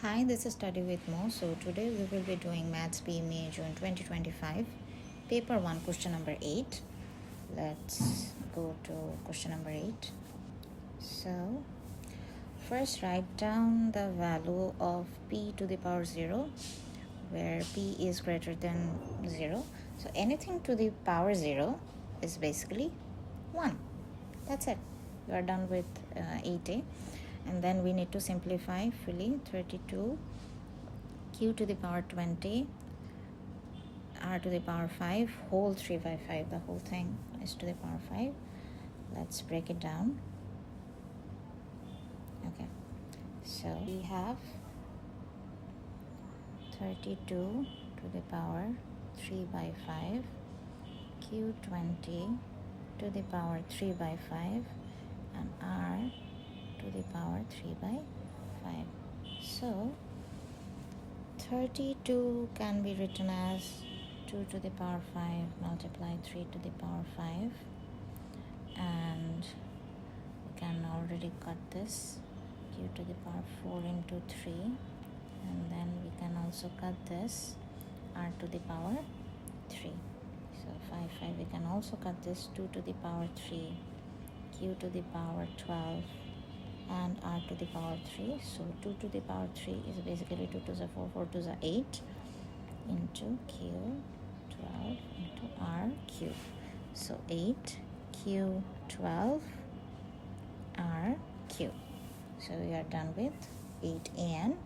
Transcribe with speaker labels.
Speaker 1: Hi, this is Study with Mo. So today we will be doing Maths B May June 2025, Paper 1, question number 8. Let's go to question number 8. So first write down the value of p to the power 0, where p is greater than 0. So anything to the power 0 is basically 1. That's it. You are done with 8a. And then we need to simplify fully. 32 q to the power 20 r to the power 5 whole 3 by 5. The whole thing is to the power 5. Let's break it down. Okay, so we have 32 to the power 3 by 5 q20 to the power 3 by 5 and r to the power 3 by 5. So 32 can be written as 2 to the power 5 multiply 3 to the power 5, and we can already cut this q to the power 4 into 3, and then we can also cut this r to the power 3. So 5 we can also cut this 2 to the power 3 q to the power 12 and r to the power 3. So 2 to the power 3 is basically 2 to the 4, 4 to the 8 into q 12 into r cube. So 8 q 12 r cube. So we are done with 8a and